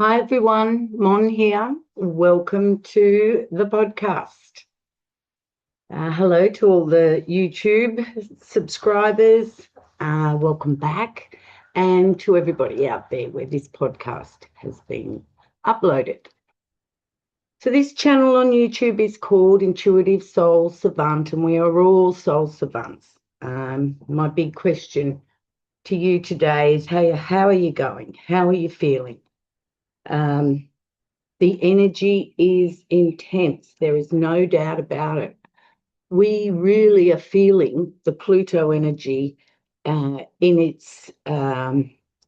Hi everyone, Mon here. Welcome to the podcast. Hello to all the YouTube subscribers. Welcome back. And to everybody out there where this podcast has been uploaded. So this channel on YouTube is called Intuitive Soul Savant, and we are all soul savants. My big question to you today is, hey, how are you going? How are you feeling? The energy is intense. There is no doubt about it. We really are feeling the Pluto energy in its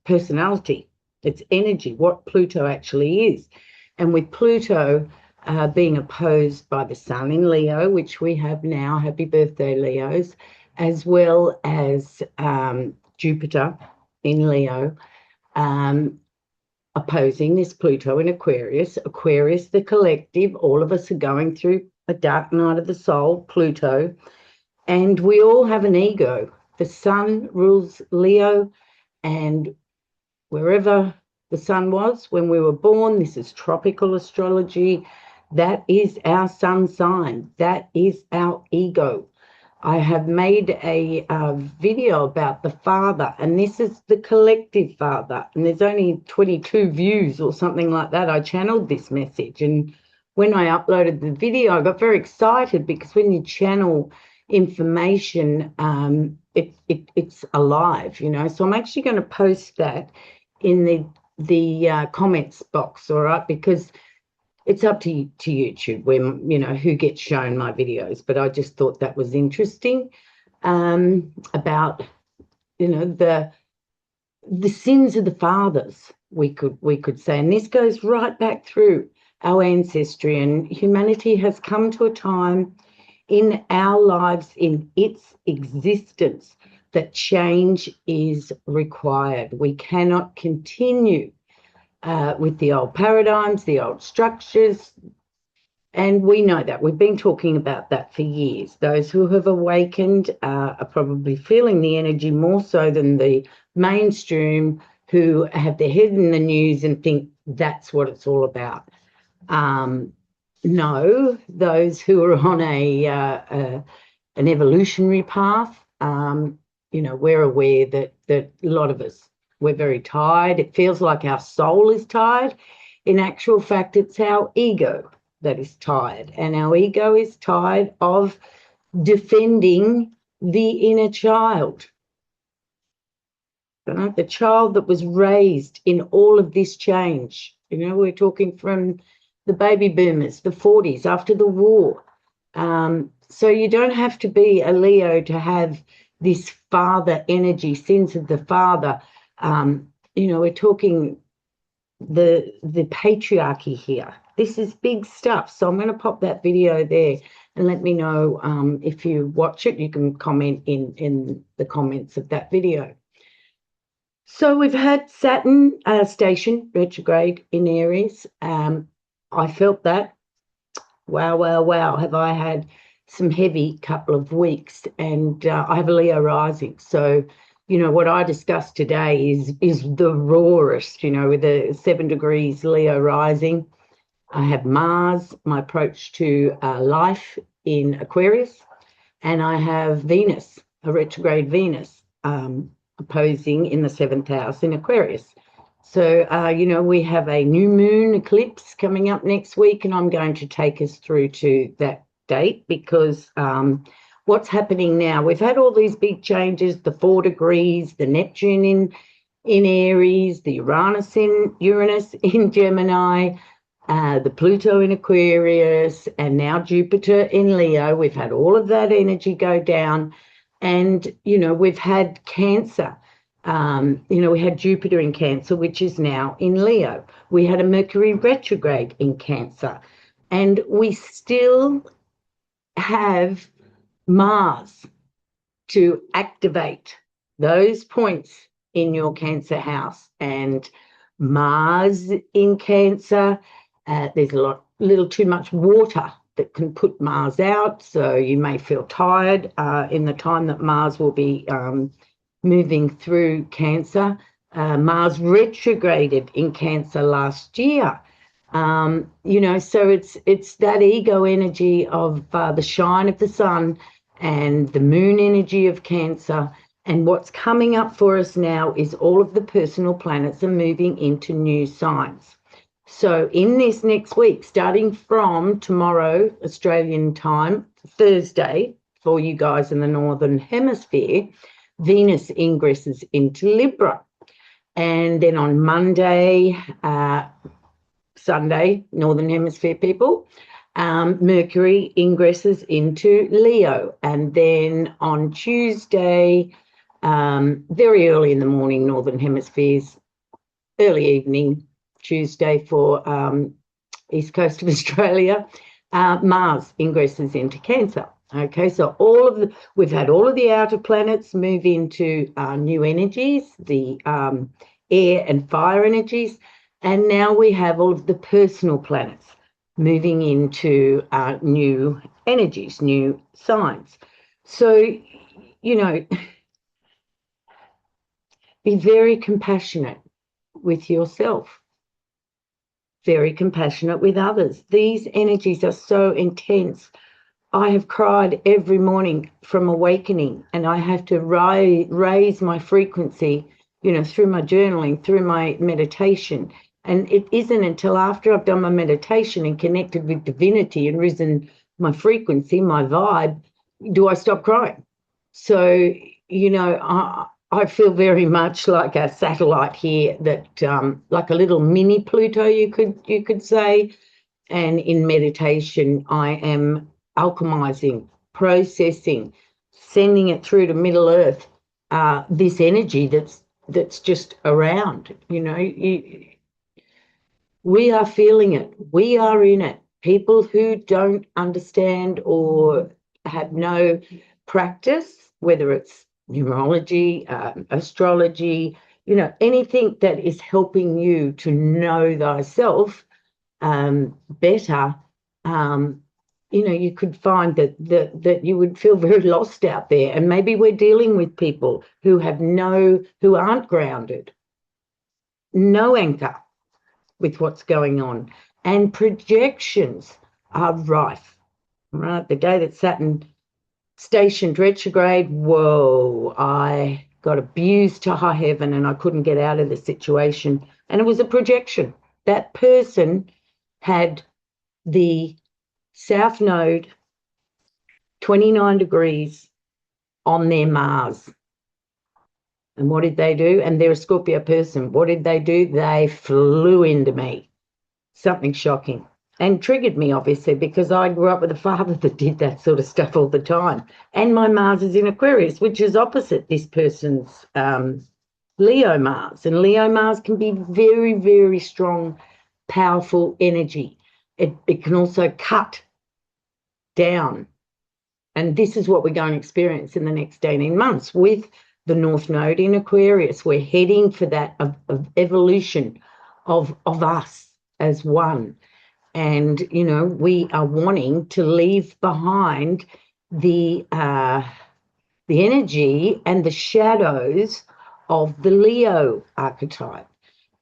personality, its energy, what Pluto actually is. And with Pluto being opposed by the Sun in Leo, which we have now, happy birthday Leos, as well as Jupiter in Leo, opposing this Pluto in Aquarius. Aquarius, the collective, all of us are going through a dark night of the soul, Pluto, and we all have an ego. The Sun rules Leo, and wherever the Sun was when we were born, this is tropical astrology, that is our Sun sign, that is our ego. I have made a video about the father, and this is the collective father, and there's only 22 views or something like that. I channeled this message, and when I uploaded the video, I got very excited because when you channel information, it's alive, you know. So I'm actually going to post that in the comments box, all right, because it's up to YouTube when, you know, who gets shown my videos. But I just thought that was interesting about, you know, the sins of the fathers, we could say. And this goes right back through our ancestry. And humanity has come to a time in our lives, in its existence, that change is required. We cannot continue with the old paradigms, the old structures, and we know that. We've been talking about that for years. Those who have awakened are probably feeling the energy more so than the mainstream who have their head in the news and think that's what it's all about. No, those who are on an evolutionary path, you know, we're aware that a lot of us, we're very tired. It feels like our soul is tired. In actual fact, it's our ego that is tired. And our ego is tired of defending the inner child. You know, the child that was raised in all of this change. You know, we're talking from the baby boomers, the 40s, after the war. So you don't have to be a Leo to have this father energy, sins of the father. You know, we're talking the patriarchy here. This is big stuff. So I'm going to pop that video there and let me know if you watch it. You can comment in the comments of that video. So we've had Saturn station retrograde in Aries. I felt that. Wow, wow, wow. Have I had some heavy couple of weeks, and I have a Leo rising. So, you know, what I discussed today is the rawest, you know, with the 7 degrees Leo rising. I have Mars, my approach to life in Aquarius, and I have Venus, a retrograde Venus, opposing in the 7th house in Aquarius. So, you know, we have a new moon eclipse coming up next week, and I'm going to take us through to that date because what's happening now, we've had all these big changes, the 4 degrees, the Neptune in Aries, the Uranus in Gemini, the Pluto in Aquarius, and now Jupiter in Leo. We've had all of that energy go down, and, you know, we've had Cancer. You know, we had Jupiter in Cancer, which is now in Leo. We had a Mercury retrograde in Cancer, and we still have Mars to activate those points in your Cancer house. And Mars in Cancer, there's a little too much water that can put Mars out, so you may feel tired in the time that Mars will be moving through Cancer. Mars retrograded in Cancer last year. You know, so it's that ego energy of the shine of the sun and the moon energy of Cancer. And what's coming up for us now is all of the personal planets are moving into new signs. So in this next week, starting from tomorrow, Australian time, Thursday, for you guys in the Northern Hemisphere, Venus ingresses into Libra. And then on Monday, Sunday, Northern Hemisphere people, Mercury ingresses into Leo. And then on Tuesday, very early in the morning, Northern Hemispheres, early evening, Tuesday for East Coast of Australia, Mars ingresses into Cancer. Okay, so we've had all of the outer planets move into new energies, the air and fire energies, and now we have all of the personal planets moving into new energies, new signs. So, you know, be very compassionate with yourself, very compassionate with others. These energies are so intense. I have cried every morning from awakening, and I have to raise my frequency, you know, through my journaling, through my meditation. And it isn't until after I've done my meditation and connected with divinity and risen my frequency, my vibe, do I stop crying. So, you know, I feel very much like a satellite here, that like a little mini Pluto, you could say. And in meditation, I am alchemizing, processing, sending it through to Middle Earth, this energy that's just around. You know, we are feeling it. We are in it. People who don't understand or have no practice, whether it's numerology, astrology, you know, anything that is helping you to know thyself better, you know, you could find that you would feel very lost out there. And maybe we're dealing with people who aren't grounded, no anchor with what's going on, and projections are rife. Right, the day that Saturn stationed retrograde, whoa, I got abused to high heaven and I couldn't get out of the situation. And it was a projection. That person had the South Node 29 degrees on their Mars. And what did they do? And they're a Scorpio person. What did they do? They flew into me. Something shocking. And triggered me, obviously, because I grew up with a father that did that sort of stuff all the time. And my Mars is in Aquarius, which is opposite this person's Leo Mars. And Leo Mars can be very, very strong, powerful energy. It can also cut down. And this is what we're going to experience in the next 18 months with the North Node in Aquarius. We're heading for that of evolution of us as one. And, you know, we are wanting to leave behind the energy and the shadows of the Leo archetype.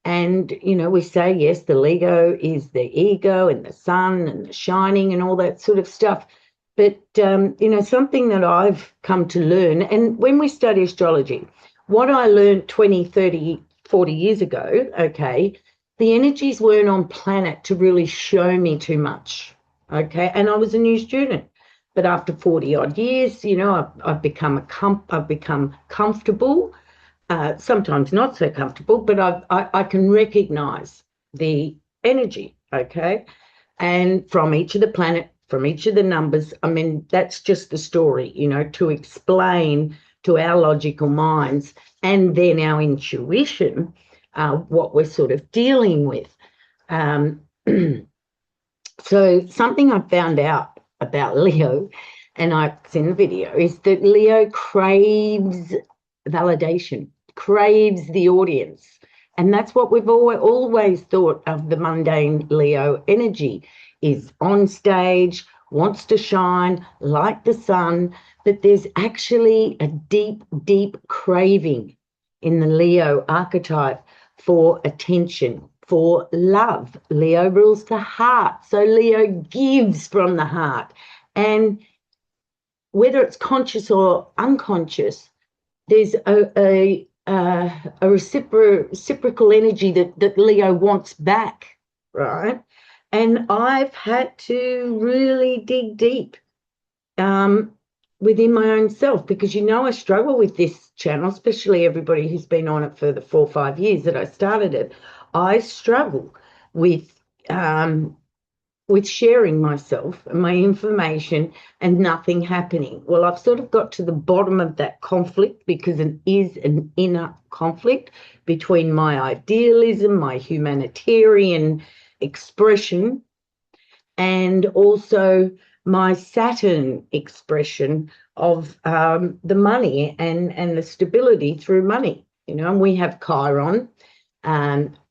And, you know, we say, yes, the Leo is the ego and the sun and the shining and all that sort of stuff. But, you know, something that I've come to learn, and when we study astrology, what I learned 20, 30, 40 years ago, okay, the energies weren't on planet to really show me too much, okay? And I was a new student. But after 40 odd years, you know, I've become comfortable, sometimes not so comfortable, but I can recognize the energy, okay? And from each of the planet, from each of the numbers, I mean, that's just the story, you know, to explain to our logical minds and then our intuition what we're sort of dealing with. So something I found out about Leo, and I've seen the video, is that Leo craves validation, craves the audience. And that's what we've always thought of the mundane Leo energy, is on stage, wants to shine like the sun, but there's actually a deep, deep craving in the Leo archetype for attention, for love. Leo rules the heart, so Leo gives from the heart. And whether it's conscious or unconscious, there's a reciprocal energy that Leo wants back, right? And I've had to really dig deep within my own self, because I struggle with this channel, especially everybody who's been on it for the 4 or 5 years that I started it. I struggle with sharing myself and my information and nothing happening. Well, I've sort of got to the bottom of that conflict, because it is an inner conflict between my idealism, my humanitarian expression, and also my Saturn expression of the money and the stability through money. And we have Chiron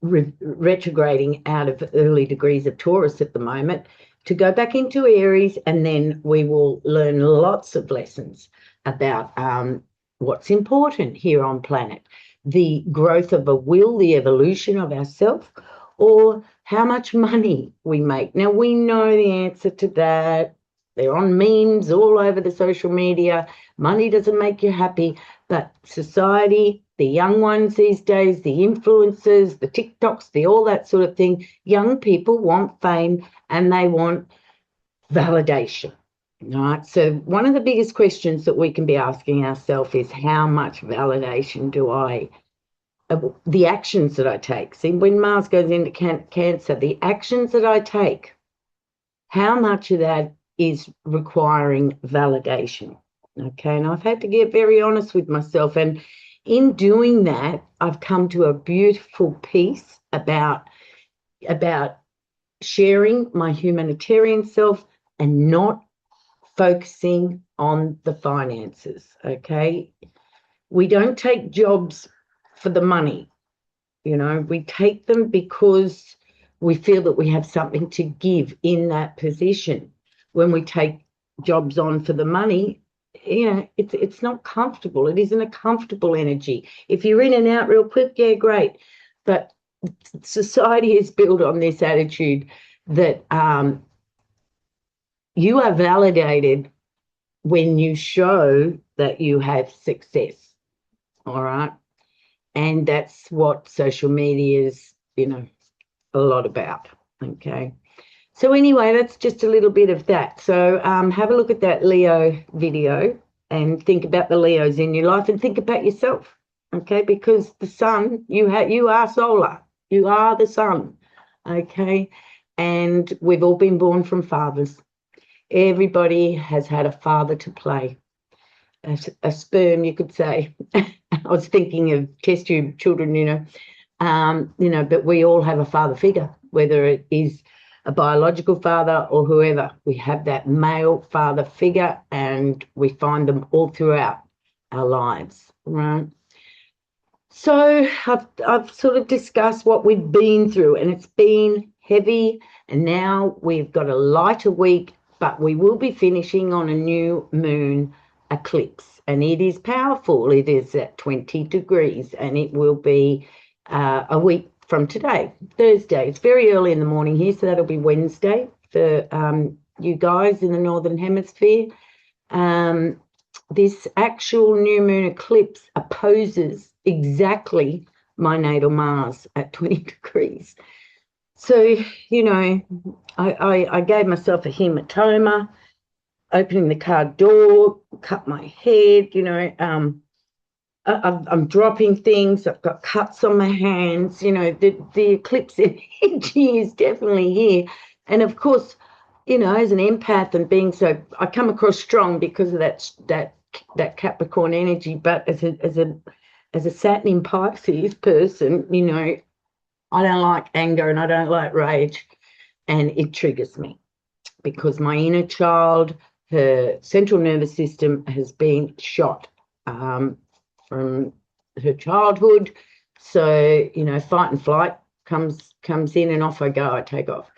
retrograding out of early degrees of Taurus at the moment to go back into Aries, and then we will learn lots of lessons about what's important here on planet, the growth of a will, the evolution of ourself, or how much money we make. Now, we know the answer to that. They're on memes all over the social media. Money doesn't make you happy, but society, the young ones these days, the influencers, the TikToks, all that sort of thing, young people want fame and they want validation. Right? So one of the biggest questions that we can be asking ourselves is, how much validation do the actions that I take. See, when Mars goes into Cancer, the actions that I take, how much of that is requiring validation? Okay, and I've had to get very honest with myself, and in doing that, I've come to a beautiful piece about sharing my humanitarian self and not focusing on the finances. Okay, we don't take jobs for the money. We take them because we feel that we have something to give in that position. When we take jobs on for the money, it's not comfortable. It isn't a comfortable energy. If you're in and out real quick, yeah, great. But society is built on this attitude that you are validated when you show that you have success. All right. And that's what social media is, a lot about. Okay. So anyway, that's just a little bit of that. So have a look at that Leo video and think about the Leos in your life and think about yourself. Okay. Because the sun, you are solar. You are the sun. Okay. And we've all been born from fathers. Everybody has had a father to play. A sperm, you could say. I was thinking of test tube children, but we all have a father figure, whether it is a biological father or whoever. We have that male father figure, and we find them all throughout our lives, right? So I've sort of discussed what we've been through, and it's been heavy, and now we've got a lighter week, but we will be finishing on a new moon eclipse, and it is powerful. It is at 20 degrees, and it will be a week from today, Thursday. It's very early in the morning here, so that'll be Wednesday for you guys in the Northern Hemisphere. This actual new moon eclipse opposes exactly my natal Mars at 20 degrees. So, I gave myself a hematoma, opening the car door, cut my head, I'm dropping things. I've got cuts on my hands. The eclipse energy is definitely here. And of course, as an empath and being so, I come across strong because of that Capricorn energy. But as a Saturn in Pisces person, I don't like anger and I don't like rage, and it triggers me because my inner child, her central nervous system has been shot from her childhood. So, fight and flight comes in, and off I go, I take off.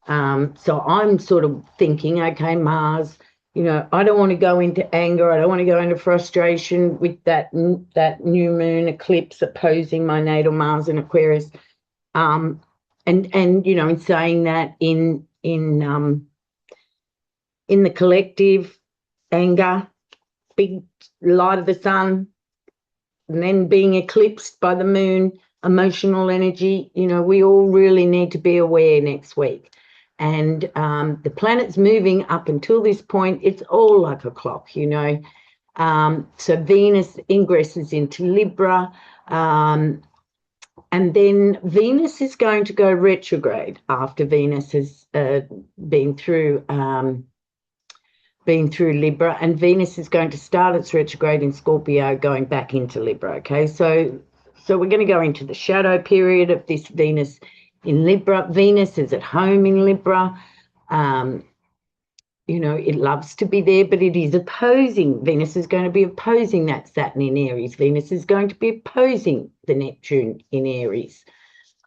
So I'm sort of thinking, okay, Mars, you know, I don't want to go into anger. I don't want to go into frustration with that new moon eclipse opposing my natal Mars in Aquarius. And you know, in saying that, in the collective, anger, big light of the sun, and then being eclipsed by the moon, emotional energy, you know, we all really need to be aware next week. And the planet's moving up until this point. It's all like a clock, you know. So Venus ingresses into Libra, and then Venus is going to go retrograde after Venus has been through Libra, and Venus is going to start its retrograde in Scorpio, going back into Libra. Okay, so we're going to go into the shadow period of this Venus in Libra. Venus is at home in Libra. You know, it loves to be there, but it is opposing. Venus is going to be opposing that Saturn in Aries. Venus is going to be opposing the Neptune in Aries.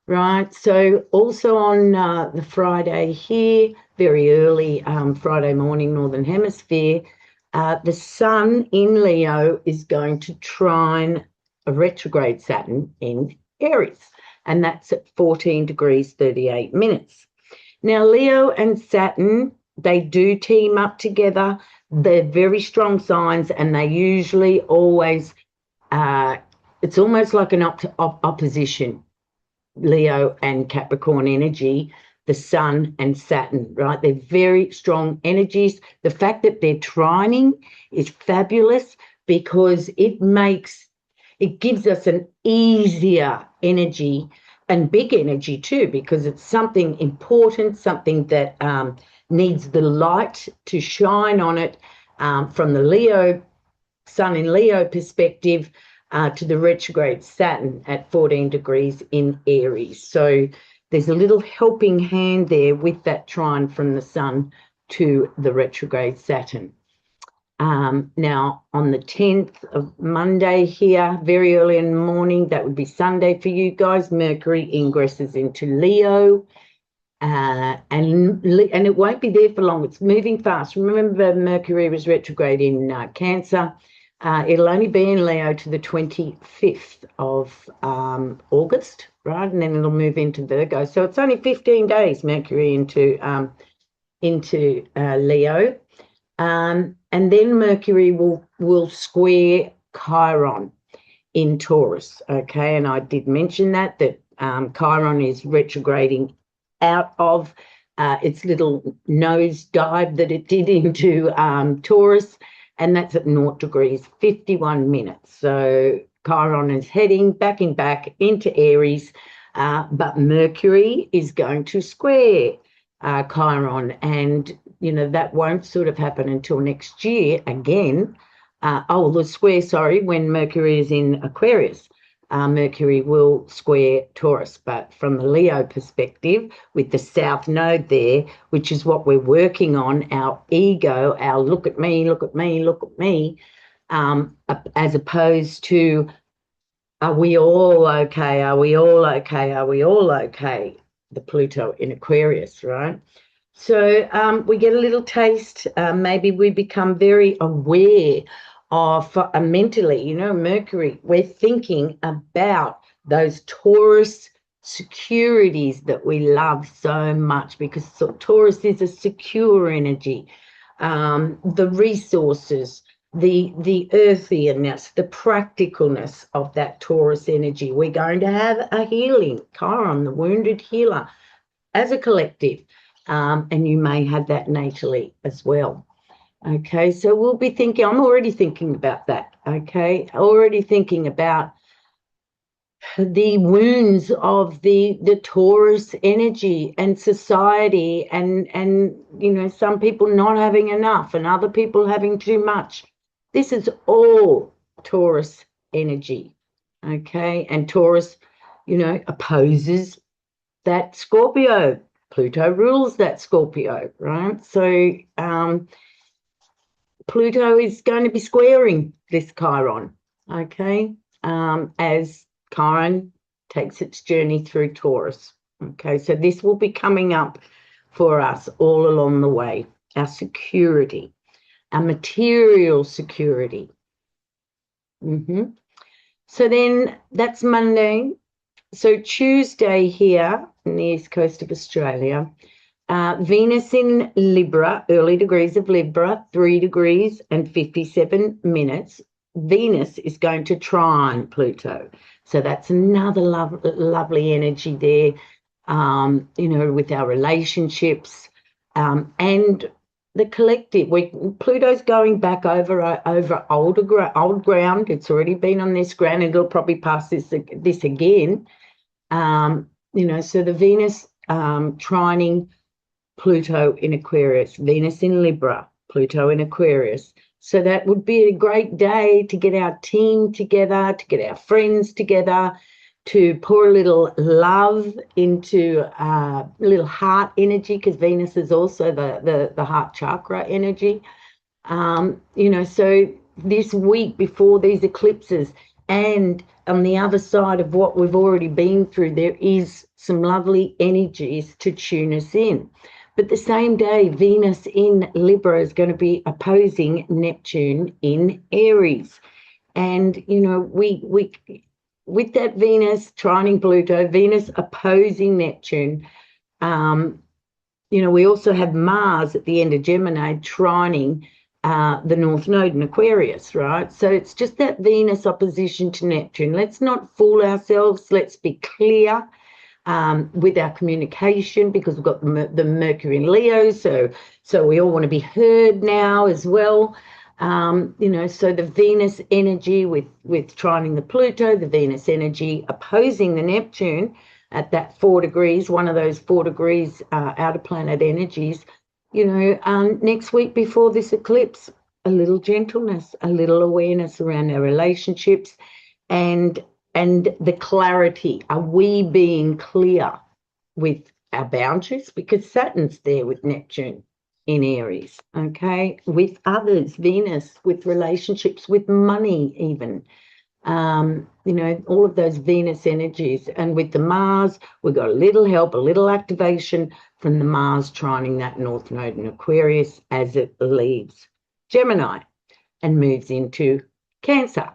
Right, so also on the Friday here, very early Friday morning, Northern Hemisphere, the Sun in Leo is going to trine a retrograde Saturn in Aries, and that's at 14 degrees 38 minutes. Now, Leo and Saturn, they do team up together. They're very strong signs, and they usually always, it's almost like an opposition. Leo and Capricorn energy, the Sun and Saturn, right? They're very strong energies. The fact that they're trining is fabulous because it gives us an easier energy and big energy too, because it's something important, something that needs the light to shine on it, from the Leo, Sun in Leo perspective, to the retrograde Saturn at 14 degrees in Aries. So there's a little helping hand there with that trine from the Sun to the retrograde Saturn. Now, on the 10th of Monday here, very early in the morning, that would be Sunday for you guys, Mercury ingresses into Leo. And it won't be there for long. It's moving fast. Remember, Mercury was retrograde in Cancer. It'll only be in Leo to the 25th of August, right? And then it'll move into Virgo. So it's only 15 days, Mercury into Leo. And then Mercury will square Chiron in Taurus, okay? And I did mention that Chiron is retrograding out of its little nose dive that it did into Taurus, and that's at 0 degrees, 51 minutes. So Chiron is backing back into Aries, but Mercury is going to square Chiron, and, you know, that won't sort of happen until next year again. When Mercury is in Aquarius. Mercury will square Taurus, but from the Leo perspective, with the South Node there, which is what we're working on, our ego, our look at me, look at me, look at me, as opposed to, are we all okay? Are we all okay? Are we all okay? The Pluto in Aquarius, right? So we get a little taste. Maybe we become very aware of mentally, you know, Mercury, we're thinking about those Taurus securities that we love so much, because Taurus is a secure energy. The resources, the earthiness, the practicalness of that Taurus energy. We're going to have a healing, Chiron, the wounded healer, as a collective, and you may have that natally as well. Okay, so we'll be thinking, I'm already thinking about that, okay, already thinking about the wounds of the Taurus energy and society, and you know, some people not having enough and other people having too much. This is all Taurus energy, okay, and Taurus, you know, opposes that Scorpio. Pluto rules that Scorpio, right? So Pluto is going to be squaring this Chiron, okay, as Chiron takes its journey through Taurus. Okay, so this will be coming up for us all along the way, our security. a material security. So then that's Monday. So Tuesday here in the east coast of Australia, Venus in Libra, early degrees of Libra, 3 degrees and 57 minutes. Venus is going to trine Pluto. So that's another lovely energy there, you know, with our relationships and the collective. Pluto's going back over old ground. It's already been on this ground, and it'll probably pass this again. You know, so the Venus trining Pluto in Aquarius, Venus in Libra, Pluto in Aquarius. So that would be a great day to get our team together, to get our friends together, to pour a little love into a little heart energy, because Venus is also the heart chakra energy. You know, so this week before these eclipses, and on the other side of what we've already been through, there is some lovely energies to tune us in. But the same day, Venus in Libra is going to be opposing Neptune in Aries. And, you know, we with that Venus trining Pluto, Venus opposing Neptune, you know, we also have Mars at the end of Gemini trining the North Node in Aquarius, right? So it's just that Venus opposition to Neptune. Let's not fool ourselves. Let's be clear with our communication, because we've got the Mercury in Leo, so we all want to be heard now as well. You know, so the Venus energy with trining the Pluto, the Venus energy opposing the Neptune at that 4 degrees, one of those 4 degrees outer planet energies. You know, next week before this eclipse, a little gentleness, a little awareness around our relationships, and the clarity. Are we being clear with our boundaries? Because Saturn's there with Neptune in Aries, okay? With others, Venus, with relationships, with money even. You know, all of those Venus energies. And with the Mars, we've got a little help, a little activation from the Mars trining that North Node in Aquarius as it leaves Gemini and moves into Cancer.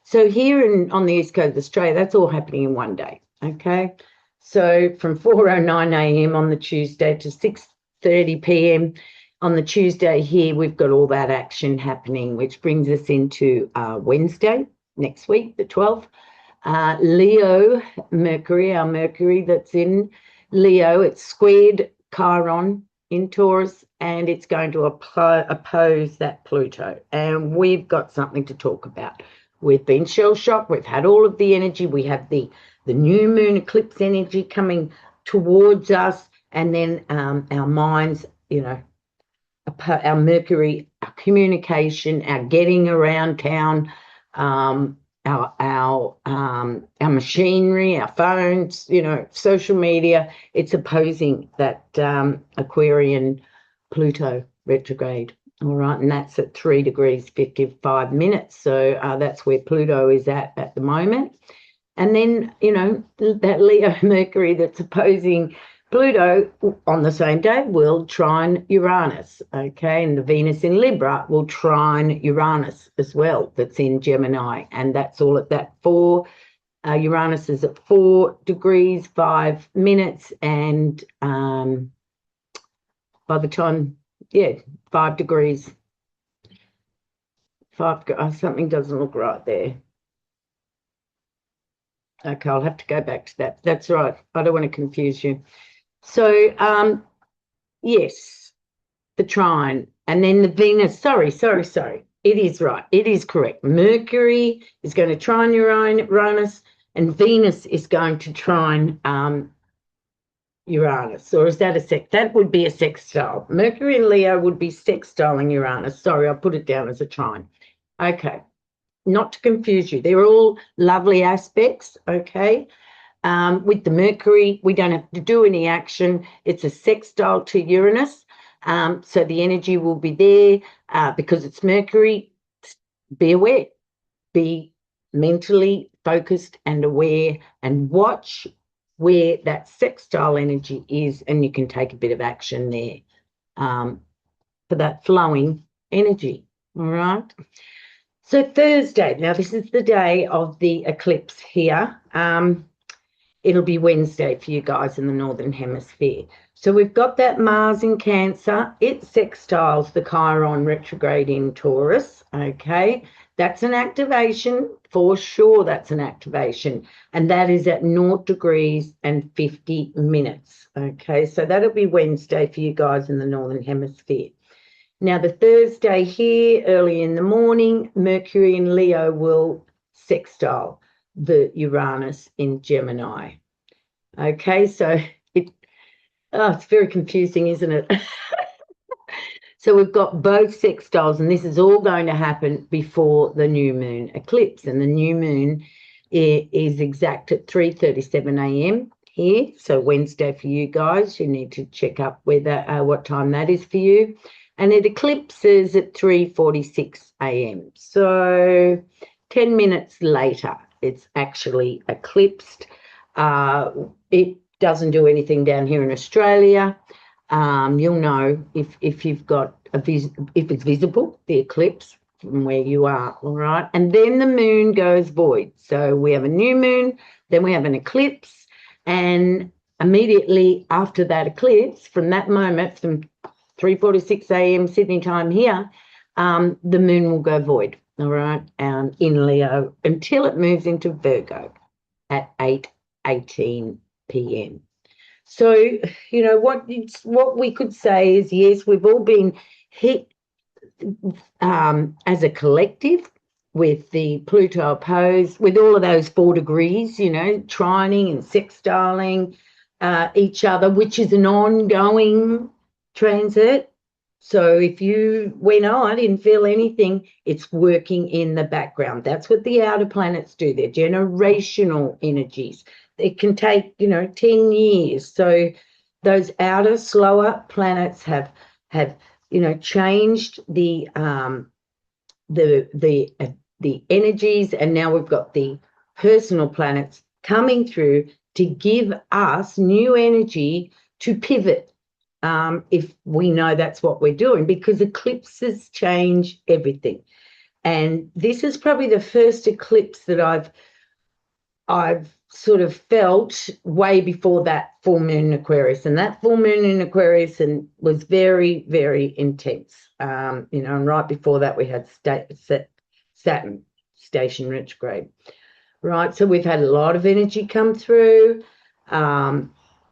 So here on the east coast of Australia, that's all happening in one day, okay? So from 4:09 a.m. on the Tuesday to 6:30 p.m. on the Tuesday here, we've got all that action happening, which brings us into Wednesday, next week, the 12th. Leo Mercury, our Mercury that's in Leo, it's squared Chiron in Taurus, and it's going to oppose that Pluto. And we've got something to talk about. We've been shell-shocked. We've had all of the energy. We have the new moon eclipse energy coming towards us, and then our minds, you know, our Mercury, our communication, our getting around town, our machinery, our phones, you know, social media. It's opposing that Aquarian Pluto retrograde. All right, and that's at 3 degrees 55 minutes. So that's where Pluto is at the moment. And then, you know, that Leo Mercury that's opposing Pluto on the same day will trine Uranus, okay? And the Venus in Libra will trine Uranus as well, that's in Gemini. And that's all at that 4. Uranus is at 4 degrees 5 minutes. And by the time, 5 degrees. Something doesn't look right there. Okay, I'll have to go back to that. That's right. I don't want to confuse you. So, yes, the trine. And then the Venus. Sorry. It is right. It is correct. Mercury is going to trine Uranus, and Venus is going to trine Uranus. Or is that that would be a sextile. Mercury and Leo would be sextiling Uranus. Sorry, I'll put it down as a trine. Okay, not to confuse you. They're all lovely aspects, okay? With the Mercury, we don't have to do any action. It's a sextile to Uranus. So the energy will be there because it's Mercury. Be aware. Be mentally focused and aware, and watch where that sextile energy is, and you can take a bit of action there for that flowing energy. All right. So Thursday, now this is the day of the eclipse here. It'll be Wednesday for you guys in the Northern Hemisphere. So we've got that Mars in Cancer. It sextiles the Chiron retrograde in Taurus, okay? That's an activation, for sure that's an activation. And that is at 0 degrees and 50 minutes, okay? So that'll be Wednesday for you guys in the Northern Hemisphere. Now, the Thursday here, early in the morning, Mercury in Leo will sextile the Uranus in Gemini. Okay, so it's very confusing, isn't it? So we've got both sextiles, and this is all going to happen before the new moon eclipse. And the new moon is exact at 3:37 a.m. here. So Wednesday for you guys, you need to check up whether what time that is for you. And it eclipses at 3:46 a.m. So 10 minutes later, it's actually eclipsed. It doesn't do anything down here in Australia. You'll know if you've got if it's visible, the eclipse from where you are, all right? And then the moon goes void. So we have a new moon, then we have an eclipse, and immediately after that eclipse, from that moment, from 3:46 a.m. Sydney time here, the moon will go void, all right, in Leo until it moves into Virgo at 8:18 p.m. So, you know, what we could say is, yes, we've all been hit as a collective with the Pluto opposed, with all of those 4 degrees, you know, trining and sextiling each other, which is an ongoing transit. So if you went, I didn't feel anything, it's working in the background. That's what the outer planets do. They're generational energies. It can take, 10 years. So those outer, slower planets have changed the energies, and now we've got the personal planets coming through to give us new energy to pivot, if we know that's what we're doing, because eclipses change everything. And this is probably the first eclipse that I've sort of felt way before that full moon in Aquarius. And that full moon in Aquarius was very, very intense. And right before that we had Saturn station retrograde. Right, so we've had a lot of energy come through.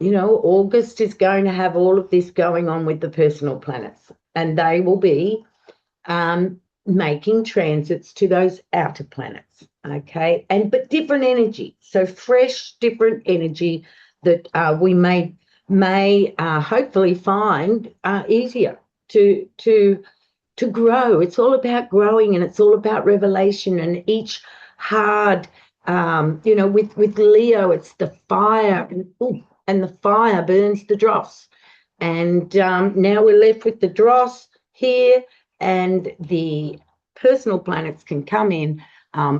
August is going to have all of this going on with the personal planets, and they will be making transits to those outer planets, okay? But different energy, so fresh, different energy that we may hopefully find easier to grow. It's all about growing, and it's all about revelation, and each hard, with Leo, it's the fire, and the fire burns the dross. And now we're left with the dross here, and the personal planets can come in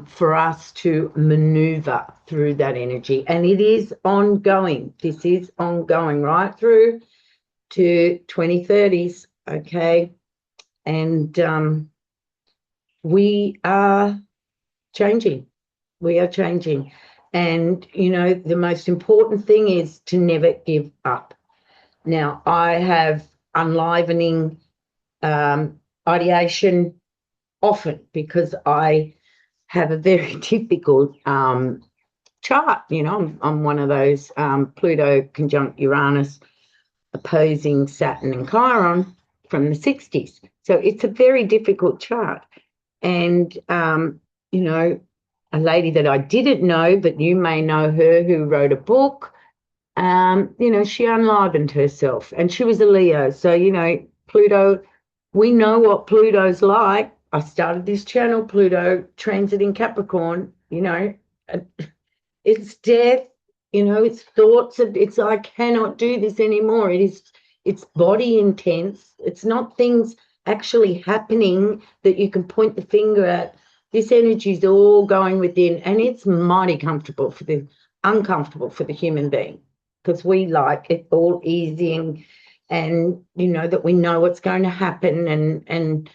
for us to maneuver through that energy. And it is ongoing. This is ongoing right through to 2030s, okay? And we are changing. We are changing. And, the most important thing is to never give up. Now, I have unlivening ideation often because I have a very difficult chart. I'm one of those Pluto conjunct Uranus opposing Saturn and Chiron from the 60s. So it's a very difficult chart. And, a lady that I didn't know, but you may know her, who wrote a book, she unlivened herself, and she was a Leo. So, Pluto, we know what Pluto's like. I started this channel, Pluto transit in Capricorn, it's death, it's thoughts of, it's, I cannot do this anymore. It's body intense. It's not things actually happening that you can point the finger at. This energy is all going within, and it's mighty uncomfortable for the human being, because we like it all easy and that we know what's going to happen, and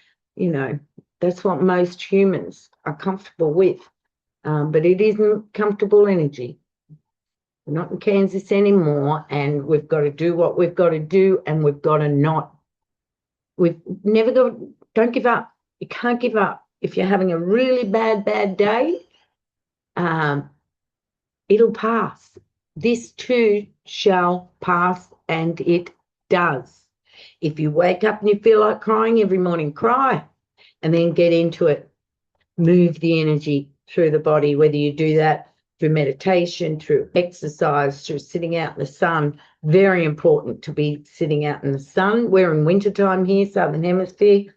That's what most humans are comfortable with. But it isn't comfortable energy. We're not in Kansas anymore, and we've got to do what we've got to do, and we've got to not. We've never got. Don't give up. You can't give up. If you're having a really bad day, it'll pass. This too shall pass, and it does. If you wake up and you feel like crying every morning, cry, and then get into it. Move the energy through the body, whether you do that through meditation, through exercise, through sitting out in the sun. Very important to be sitting out in the sun. We're in wintertime here, Southern Hemisphere,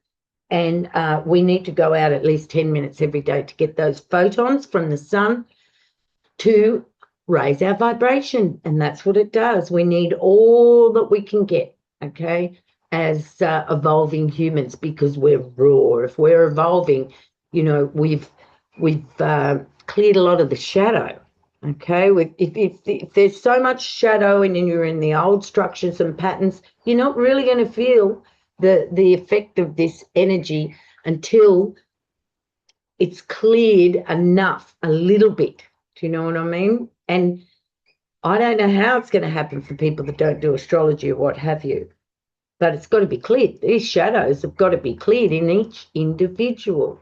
and we need to go out at least 10 minutes every day to get those photons from the sun to raise our vibration, and that's what it does. We need all that we can get, okay, as evolving humans, because we're raw. If we're evolving, you know, we've cleared a lot of the shadow, okay? If there's so much shadow and you're in the old structures and patterns, you're not really going to feel the effect of this energy until it's cleared enough, a little bit. Do you know what I mean? And I don't know how it's going to happen for people that don't do astrology or what have you, but it's got to be cleared. These shadows have got to be cleared in each individual,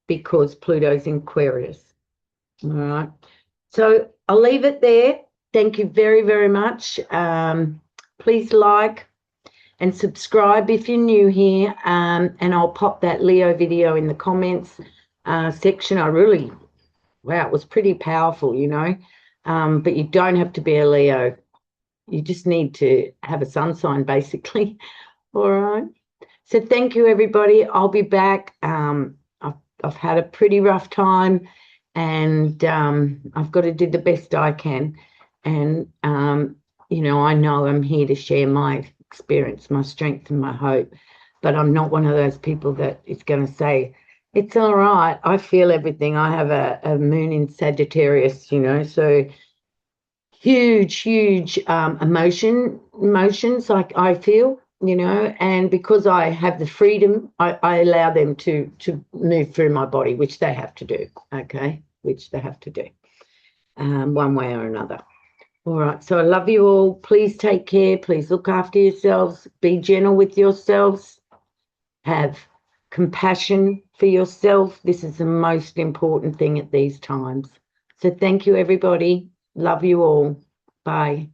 because Pluto's in Aquarius. All right. So I'll leave it there. Thank you very, very much. Please like and subscribe if you're new here. And I'll pop that Leo video in the comments section. Wow, it was pretty powerful, you know. But you don't have to be a Leo. You just need to have a sun sign, basically. All right. So thank you, everybody. I'll be back. I've had a pretty rough time, and I've got to do the best I can. And, you know I'm here to share my experience, my strength and my hope, but I'm not one of those people that is going to say, it's all right. I feel everything. I have a moon in Sagittarius, you know, so huge emotions like I feel, you know, and because I have the freedom, I allow them to move through my body, which they have to do, okay, which they have to do one way or another. All right, so I love you all. Please take care. Please look after yourselves. Be gentle with yourselves. Have compassion for yourself. This is the most important thing at these times. So thank you, everybody. Love you all. Bye.